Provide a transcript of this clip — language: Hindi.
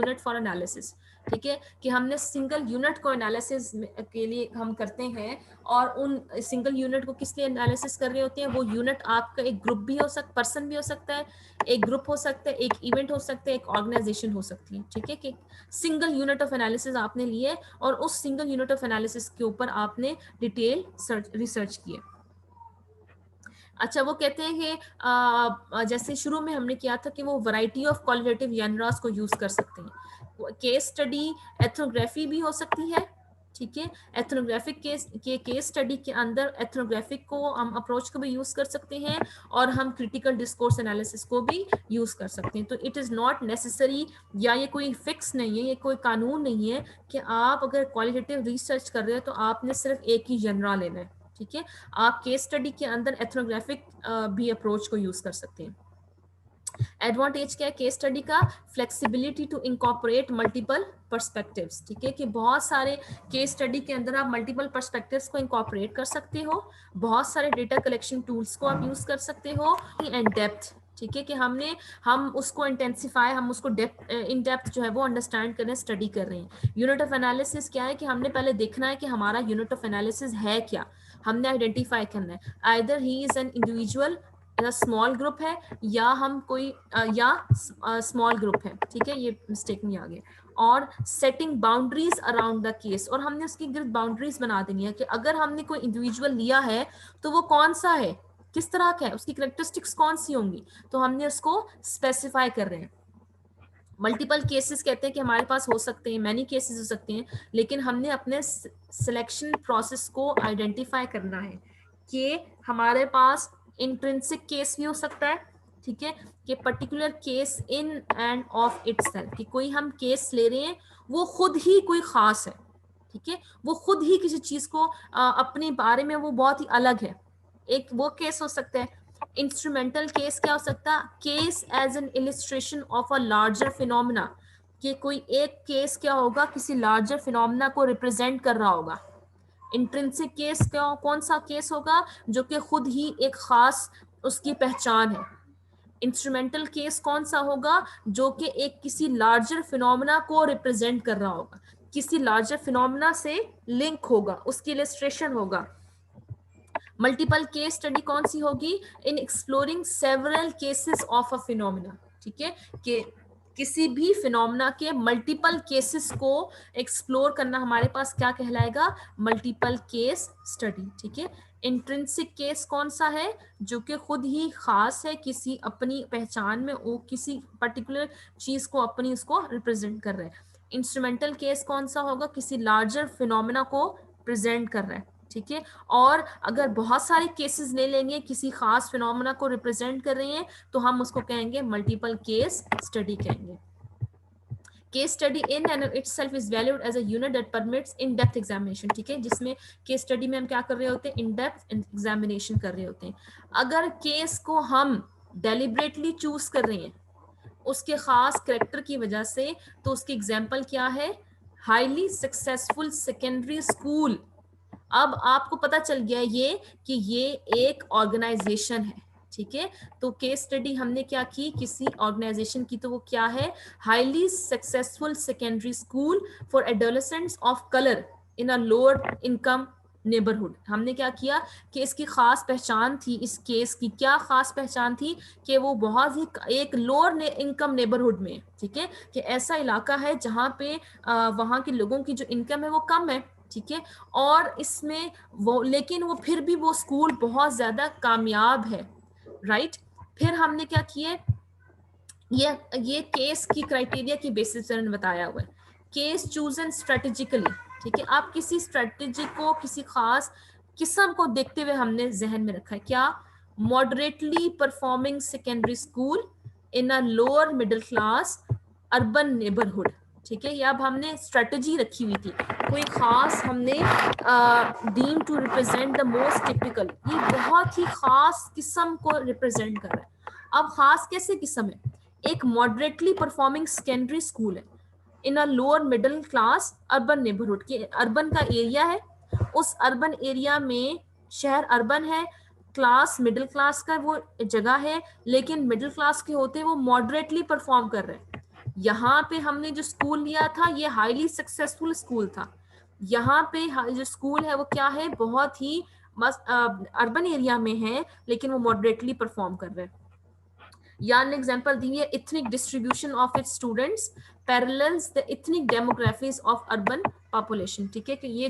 यूनिट फॉर एनालिसिस, ठीक है, कि हमने सिंगल यूनिट को एनालिसिस के लिए हम करते हैं, और उन सिंगल यूनिट को किस लिए एनालिसिस कर रहे होते हैं, वो यूनिट आपका एक ग्रुप भी हो सकता, पर्सन भी हो सकता है, एक ग्रुप हो सकता है, एक इवेंट हो सकता है, एक ऑर्गेनाइजेशन हो सकती है, ठीक है, कि सिंगल यूनिट ऑफ एनालिसिस आपने लिए और उस सिंगल यूनिट ऑफ एनालिसिस के ऊपर आपने डिटेल रिसर्च किए। अच्छा, वो कहते हैं कि जैसे शुरू में हमने किया था कि वो वैरायटी ऑफ क्वालिटेटिव जनरास को यूज कर सकते हैं। केस स्टडी एथनोग्राफी भी हो सकती है, ठीक है, एथनोग्राफिक केस स्टडी के अंदर एथनोग्राफिक को हम अप्रोच को भी यूज कर सकते हैं और हम क्रिटिकल डिस्कोर्स एनालिसिस को भी यूज कर सकते हैं। तो इट इज नॉट नेसेसरी, या ये कोई फिक्स नहीं है, ये कोई कानून नहीं है कि आप अगर क्वालिटेटिव रिसर्च कर रहे हो तो आपने सिर्फ एक ही जनरा लेना है, ठीक है, आप केस स्टडी के अंदर एथनोग्राफिक भी अप्रोच को यूज कर सकते हैं। एडवांटेज क्या है केस स्टडी का? Flexibility to incorporate multiple perspectives, ठीक है, कि बहुत सारे केस स्टडी के अंदर आप मल्टीपल पर्सपेक्टिव्स को इंकॉर्पोरेट कर सकते हो, बहुत सारे डेटा कलेक्शन टूल्स को आप यूज कर सकते हो, एंड डेप्थ, ठीक है, कि हम उसको इंटेंसिफाई, हम उसको डेप्थ इन डेप्थ जो है वो अंडरस्टैंड कर रहे हैं, स्टडी कर रहे हैं। यूनिट ऑफ एनालिसिस क्या है कि हमने पहले देखना है कि हमारा यूनिट ऑफ एनालिसिस है क्या, हमने आइडेंटिफाई करना है, either he is an individual, small group है, या हम कोई या स्मॉल ग्रुप है, ठीक है, ये मिस्टेक नहीं आ गया। और setting boundaries around the case, और हमने उसकी गिर्द बाउंड्रीज बना देनी है कि अगर हमने कोई इंडिविजुअल लिया है तो वो कौन सा है, किस तरह का है, उसकी करेक्टरिस्टिक्स कौन सी होंगी, तो हमने उसको स्पेसिफाई कर रहे हैं। मल्टीपल केसेस कहते हैं कि हमारे पास हो सकते हैं, मैनी केसेस हो सकते हैं, लेकिन हमने अपने सिलेक्शन प्रोसेस को आइडेंटिफाई करना है कि हमारे पास इंट्रिंसिक केस भी हो सकता है, ठीक है, कि particular case in end of itself, कि कोई हम केस ले रहे हैं वो खुद ही कोई खास है, ठीक है, वो खुद ही किसी चीज को अपने बारे में वो बहुत ही अलग है, एक वो केस हो सकता है। इंस्ट्रूमेंटल केस क्या हो सकता है? Case as an illustration of a larger phenomena, कि कोई एक केस क्या होगा, किसी लार्जर फिनोमिना को रिप्रेजेंट कर रहा होगा। इंट्रिंसिक केस क्या, कौन सा केस होगा जो कि खुद ही एक खास उसकी पहचान है। इंस्ट्रूमेंटल केस कौन सा होगा जो कि एक किसी लार्जर फिनोमिना को रिप्रेजेंट कर रहा होगा, किसी लार्जर फिनोमिना से लिंक होगा, उसकी इलिस्ट्रेशन होगा। मल्टीपल केस स्टडी कौन सी होगी? इन exploring several cases of a phenomena, ठीक है, कि किसी भी फिनोमिना के मल्टीपल केसेस को एक्सप्लोर करना हमारे पास क्या कहलाएगा? मल्टीपल केस स्टडी, ठीक है। इंट्रिंसिक केस कौन सा है? जो कि खुद ही खास है, किसी अपनी पहचान में वो किसी पर्टिकुलर चीज को अपनी उसको रिप्रेजेंट कर रहे हैं। इंस्ट्रूमेंटल केस कौन सा होगा? किसी लार्जर फिनोमिना को प्रेजेंट कर रहा है, ठीक है। और अगर बहुत सारे केसेस ले लेंगे, किसी खास फिनोमेना को रिप्रेजेंट कर रहे हैं, तो हम उसको कहेंगे मल्टीपल केस स्टडी कहेंगे। Case study in and itself is valued as a unit that permits in depth examination, ठीक है, जिसमें केस स्टडी में हम क्या कर रहे होते हैं? इन डेप्थ एग्जामिनेशन कर रहे होते हैं। अगर केस को हम डेलिबरेटली चूज कर रहे हैं उसके खास करेक्टर की वजह से, तो उसकी एग्जाम्पल क्या है? Highly successful secondary school. अब आपको पता चल गया ये कि ये एक ऑर्गेनाइजेशन है, ठीक है। तो केस स्टडी हमने क्या की? किसी ऑर्गेनाइजेशन की। तो वो क्या है? Highly successful secondary school for adolescents of colour in a lower income neighbourhood. हमने क्या किया कि इसकी खास पहचान थी, इस केस की क्या खास पहचान थी कि वो बहुत ही एक लोअर इनकम नेबरहुड में, ठीक है, कि ऐसा इलाका है जहाँ पे वहाँ के लोगों की जो इनकम है वो कम है, ठीक है, और इसमें वो, लेकिन वो फिर भी वो स्कूल बहुत ज्यादा कामयाब है, राइट। फिर हमने क्या किए? ये केस की क्राइटेरिया की बेसिस पर बताया हुआ है। केस चूजन स्ट्रेटेजिकली, ठीक है, आप किसी स्ट्रेटेजी को, किसी खास किस्म को देखते हुए हमने जहन में रखा है। क्या? Moderately performing secondary school in a lower middle class urban neighbourhood, ठीक है। ये अब हमने स्ट्रेटेजी रखी हुई थी, कोई खास हमने deem to represent the most typical, ये बहुत ही खास किस्म को रिप्रेजेंट कर रहा है। अब खास कैसे किस्म है? एक मॉडरेटली परफॉर्मिंग सेकेंडरी स्कूल है in a lower middle class urban neighbourhood, के अर्बन का एरिया है, उस अर्बन एरिया में शहर अर्बन है, क्लास मिडिल क्लास का वो जगह है, लेकिन मिडिल क्लास के होते वो मॉडरेटली परफॉर्म कर रहे हैं। यहाँ पे हमने जो स्कूल लिया था ये हाईली सक्सेसफुल स्कूल था। यहाँ पे जो स्कूल है वो क्या है, बहुत ही अर्बन एरिया में है, लेकिन वो मॉडरेटली परफॉर्म कर रहे हैं। यान एग्जांपल दी है, ethnic distribution of its students parallels the ethnic demographics of urban population। ठीक है, कि ये जो